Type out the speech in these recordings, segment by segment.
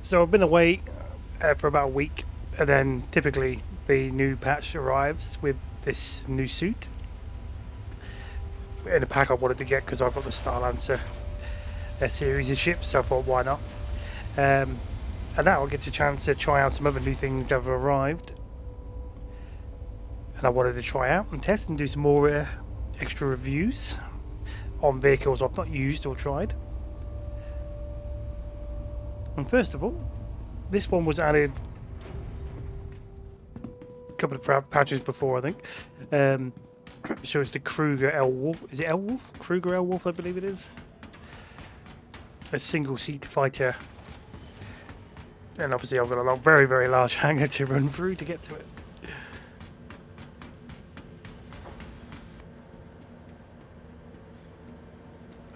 So I've been away for about a week, and then typically the new patch arrives with this new suit in a pack I wanted to get because I've got the Star Lancer series of ships, so I thought why not. And now I'll get a chance to try out some other new things that have arrived, and I wanted to try out and test and do some more extra reviews on vehicles I've not used or tried. And first of all, this one was added a couple of patches before, I think. So it's the Kruger L-Wolf. Is it L-Wolf? Kruger L-Wolf, I believe it is. A single-seat fighter. And obviously I've got a very, very large hangar to run through to get to it.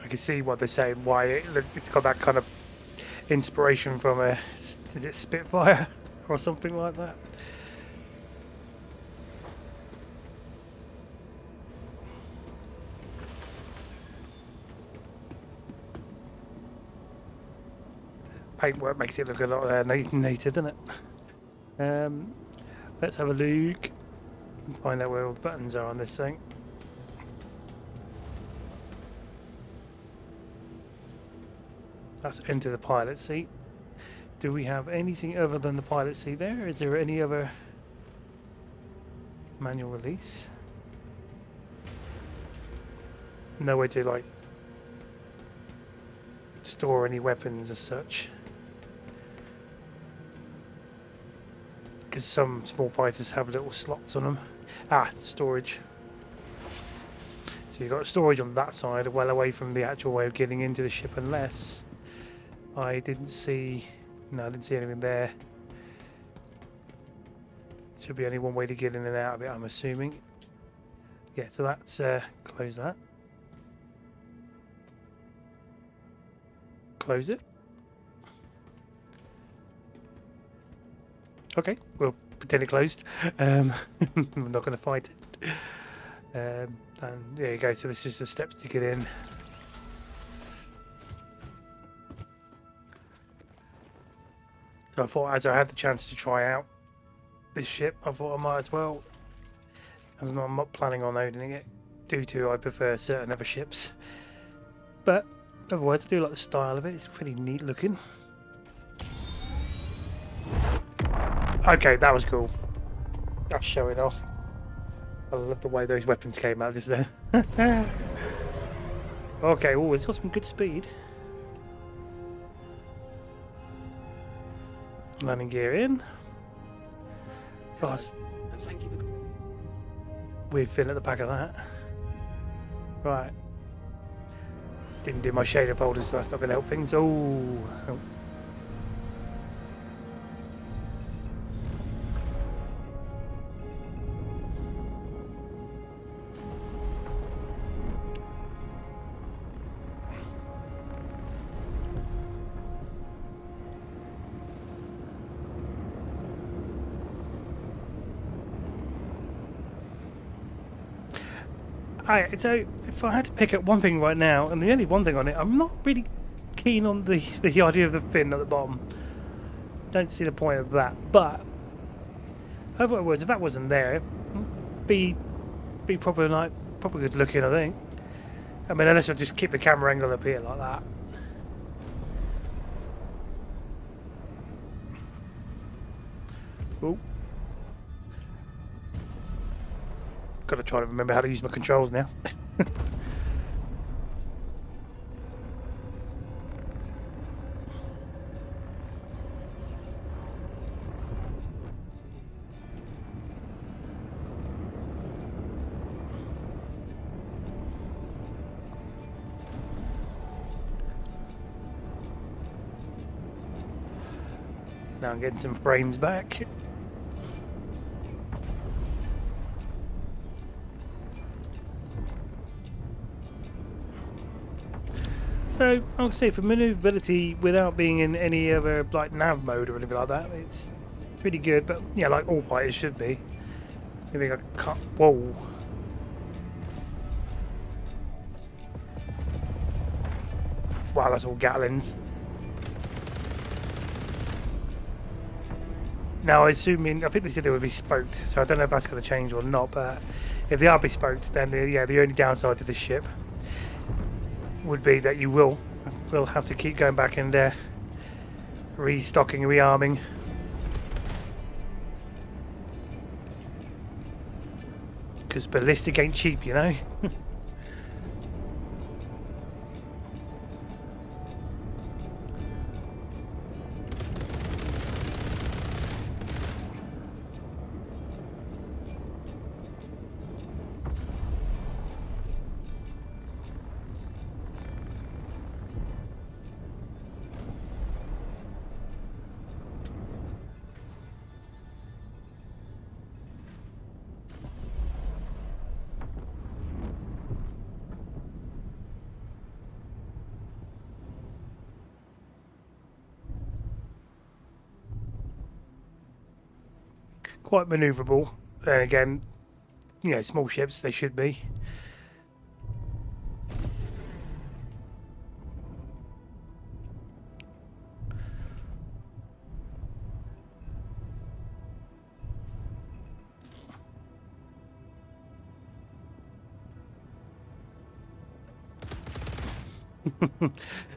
I can see what they're saying, why it's got that kind of inspiration from a, is it Spitfire or something like that? Paintwork makes it look a lot native, doesn't it? Let's have a look and find out where all the buttons are on this thing. That's enter the pilot seat. Do we have anything other than the pilot seat there? Is there any other manual release? No way to like store any weapons as such. Because some small fighters have little slots on them. Ah, storage. So you've got storage on that side, well away from the actual way of getting into the ship, unless I didn't see... No, I didn't see anything there. Should be only one way to get in and out of it, I'm assuming. Yeah, so that's... close that. Close it. Okay, we'll pretend it closed. I'm not going to fight it. And there you go, so this is the steps to get in. So I thought, as I had the chance to try out this ship, I thought I might as well, as I'm not planning on owning it, due to I prefer certain other ships. But otherwise I do like the style of it, it's pretty neat looking. Okay, that was cool. That's showing off. I love the way those weapons came out just then. Okay, oh, it's got some good speed. Landing gear in. Oh, weird fin at the back of that. Right. Didn't do my shader folders, so that's not going to help things. Oh. Alright, so if I had to pick up one thing right now, and the only one thing on it, I'm not really keen on the idea of the fin at the bottom. Don't see the point of that. But other words, if that wasn't there, be proper good looking, I think. I mean, unless I just keep the camera angle up here like that. Ooh. Gotta try to remember how to use my controls now. Now I'm getting some frames back. So I'll say for maneuverability, without being in any other like nav mode or anything like that, it's pretty good. But yeah, like all fighters should be. I think I cut. Whoa. Wow, that's all Gatlins. Now, I think they said they would be spoked, so I don't know if that's going to change or not. But if they are bespoked, then the only downside to this ship would be that you will have to keep going back in there, restocking, rearming. Because ballistic ain't cheap, you know. Quite manoeuvrable, and again, you know, small ships they should be.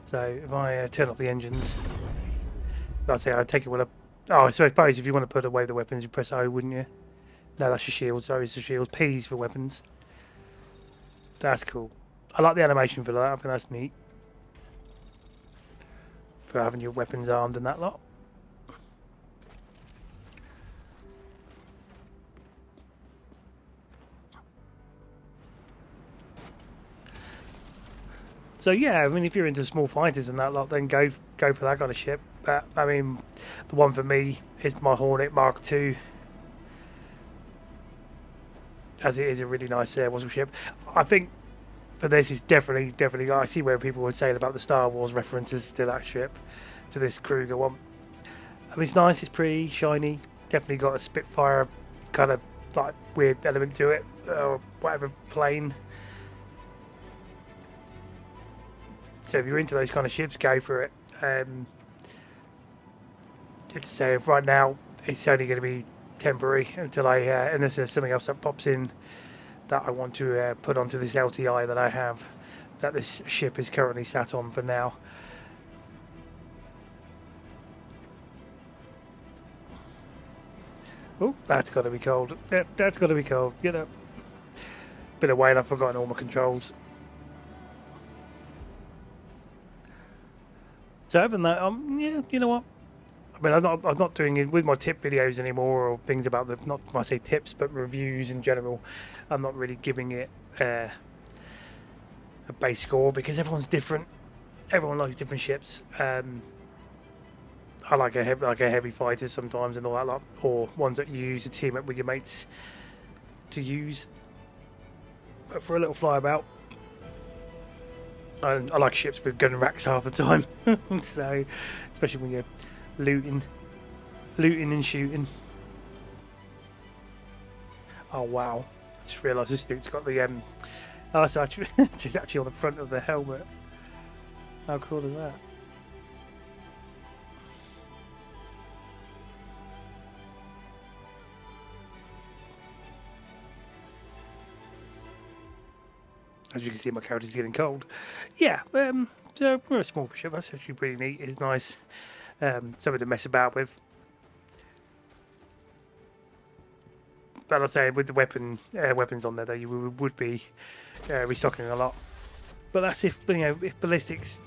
So if I turn off the engines, like I say, I take it with a. Oh, so I suppose if you want to put away the weapons, you press O, wouldn't you? No, that's your shields. Sorry, it's the shields. P's for weapons. That's cool. I like the animation for that. I think that's neat. For having your weapons armed and that lot. So yeah, I mean, if you're into small fighters and that lot, then go for that kind of ship. But I mean, the one for me is my Hornet Mark II, as it is a really nice muscle ship. I think for this is definitely. I see where people would say about the Star Wars references to that ship, to this Kruger one. I mean, it's nice. It's pretty shiny. Definitely got a Spitfire kind of like weird element to it, or whatever plane. So if you're into those kind of ships, go for it. So right now it's only going to be temporary until I unless there's something else that pops in that I want to put onto this LTI that I have, that this ship is currently sat on for now. Oh, that's got to be cold. Yep, that's got to be cold. Get up. Been away and I've forgotten all my controls. So other than that, yeah, you know what? I mean, I'm not doing it with my tip videos anymore, or things about the, not when I say tips, but reviews in general. I'm not really giving it a base score because everyone's different. Everyone likes different ships. I like a heavy fighter sometimes and all that lot, or ones that you use to team up with your mates to use. But for a little flyabout, I like ships with gun racks half the time. So, especially when you're looting and shooting. Oh wow! I just realised this dude's got the oh, it's actually it's actually on the front of the helmet. How cool is that? As you can see, my character's getting cold. Yeah, so we're a small ship. That's actually pretty neat. It's nice, something to mess about with. But I'll say with the weapons on there, though, you would be restocking a lot. But that's if if ballistics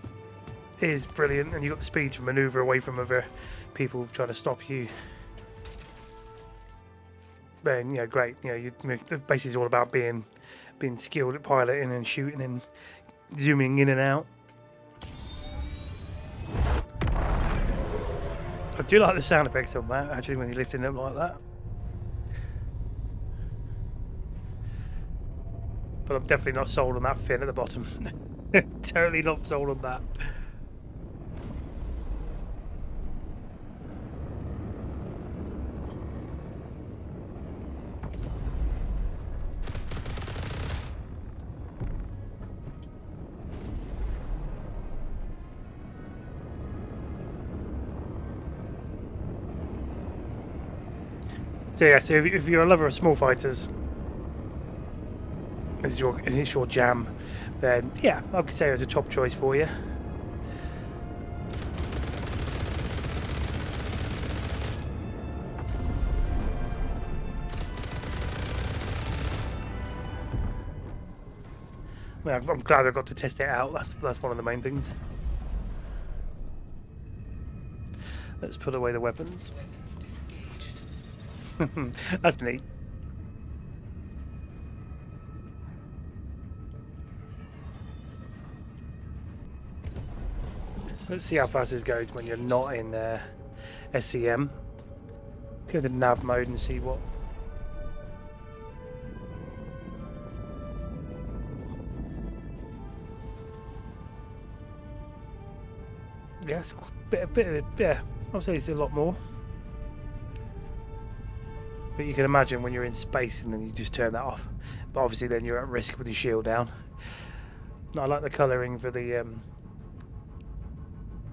is brilliant and you've got the speed to manoeuvre away from other people trying to stop you. Then great. The base is all about being skilled at piloting and shooting and zooming in and out. I do like the sound effects on that, actually, when you're lifting them like that. But I'm definitely not sold on that fin at the bottom. Totally not sold on that. So yeah, so if you're a lover of small fighters, it's your jam, then yeah, I could say it's a top choice for you. Well, I'm glad I got to test it out. That's one of the main things. Let's put away the weapons. That's neat. Let's see how fast this goes when you're not in SCM. Go to nav mode and see what. Yes, yeah. I'll say it's a lot more. But you can imagine when you're in space and then you just turn that off. But obviously then you're at risk with your shield down. I like the colouring for the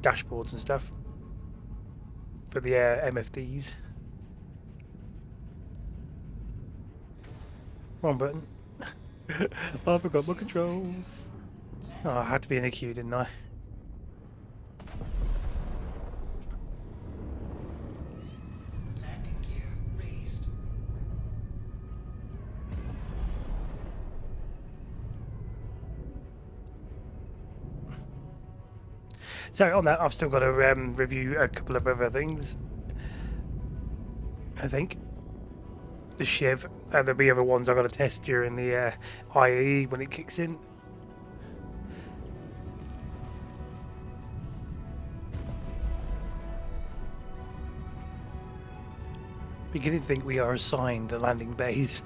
dashboards and stuff. For the MFDs. Wrong button. I forgot my controls. Oh, I had to be in a queue, didn't I? So on that, I've still got to review a couple of other things. I think the Shiv, and there'll be other ones I've got to test during the IE when it kicks in. Beginning to think we are assigned the landing bays.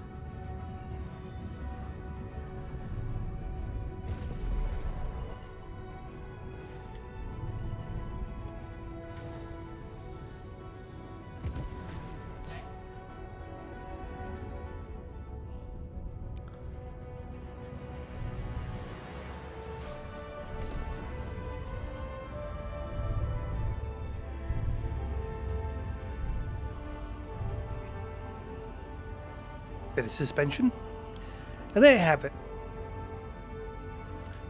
Bit of suspension, and there you have it,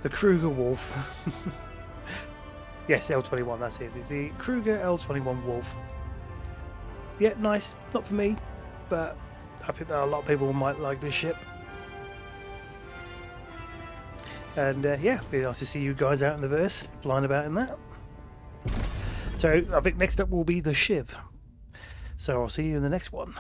the Kruger Wolf. Yes, L-21, that's it. It's the Kruger L-21 Wolf. Yeah, nice, not for me, but I think that a lot of people might like this ship. And yeah, it'd be nice to see you guys out in the verse, flying about in that. So I think next up will be the Shiv. So I'll see you in the next one.